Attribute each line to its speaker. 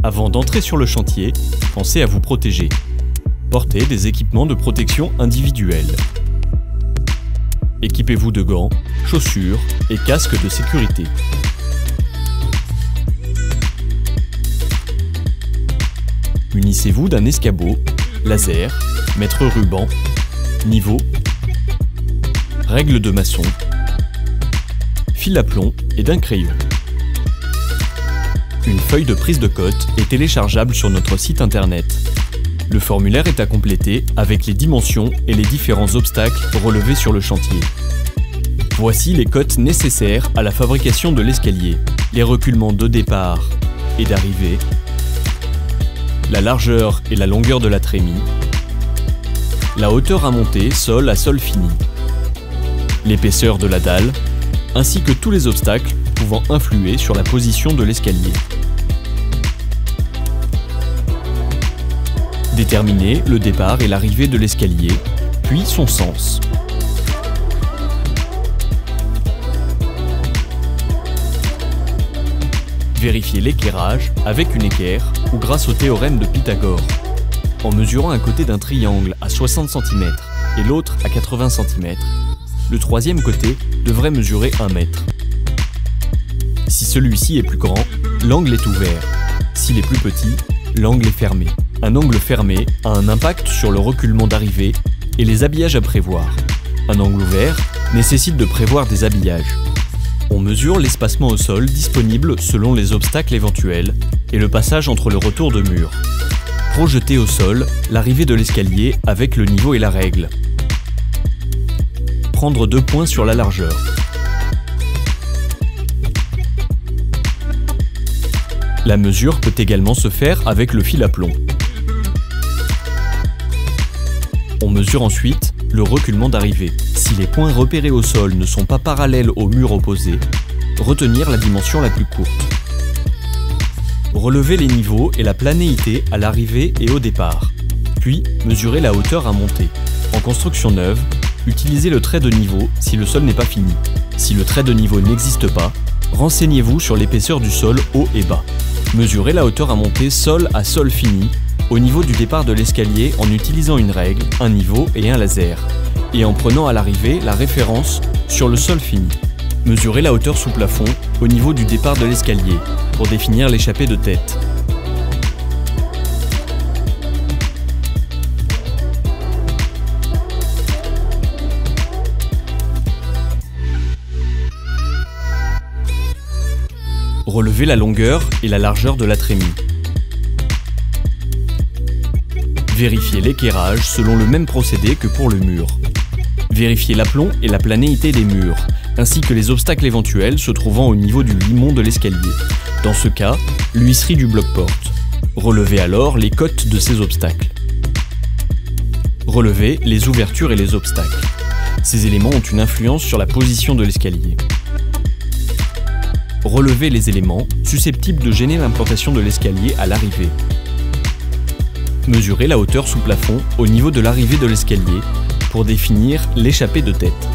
Speaker 1: Avant d'entrer sur le chantier, pensez à vous protéger. Portez des équipements de protection individuels. Équipez-vous de gants, chaussures et casques de sécurité. Munissez-vous d'un escabeau, laser, mètre ruban, niveau, règle de maçon, fil à plomb et d'un crayon. Une feuille de prise de cote est téléchargeable sur notre site internet. Le formulaire est à compléter avec les dimensions et les différents obstacles relevés sur le chantier. Voici les cotes nécessaires à la fabrication de l'escalier, les reculements de départ et d'arrivée, la largeur et la longueur de la trémie, la hauteur à monter sol à sol fini, l'épaisseur de la dalle, ainsi que tous les obstacles pouvant influer sur la position de l'escalier. Déterminez le départ et l'arrivée de l'escalier, puis son sens. Vérifiez l'équerrage avec une équerre ou grâce au théorème de Pythagore. En mesurant un côté d'un triangle à 60 cm et l'autre à 80 cm, le troisième côté devrait mesurer 1 mètre. Si celui-ci est plus grand, l'angle est ouvert. S'il est plus petit, l'angle est fermé. Un angle fermé a un impact sur le reculement d'arrivée et les habillages à prévoir. Un angle ouvert nécessite de prévoir des habillages. On mesure l'espacement au sol disponible selon les obstacles éventuels et le passage entre le retour de mur. Projetez au sol l'arrivée de l'escalier avec le niveau et la règle. Prendre 2 points sur la largeur. La mesure peut également se faire avec le fil à plomb. On mesure ensuite le reculement d'arrivée. Si les points repérés au sol ne sont pas parallèles au mur opposé, retenir la dimension la plus courte. Relevez les niveaux et la planéité à l'arrivée et au départ. Puis, mesurez la hauteur à monter. En construction neuve, utilisez le trait de niveau si le sol n'est pas fini. Si le trait de niveau n'existe pas, renseignez-vous sur l'épaisseur du sol haut et bas. Mesurez la hauteur à monter sol à sol fini au niveau du départ de l'escalier en utilisant une règle, un niveau et un laser, et en prenant à l'arrivée la référence sur le sol fini. Mesurez la hauteur sous plafond au niveau du départ de l'escalier pour définir l'échappée de tête. Relevez la longueur et la largeur de la trémie. Vérifiez l'équerrage selon le même procédé que pour le mur. Vérifiez l'aplomb et la planéité des murs, ainsi que les obstacles éventuels se trouvant au niveau du limon de l'escalier. Dans ce cas, l'huisserie du bloc-porte. Relevez alors les cotes de ces obstacles. Relevez les ouvertures et les obstacles. Ces éléments ont une influence sur la position de l'escalier. Relevez les éléments susceptibles de gêner l'implantation de l'escalier à l'arrivée. Mesurez la hauteur sous plafond au niveau de l'arrivée de l'escalier pour définir l'échappée de tête.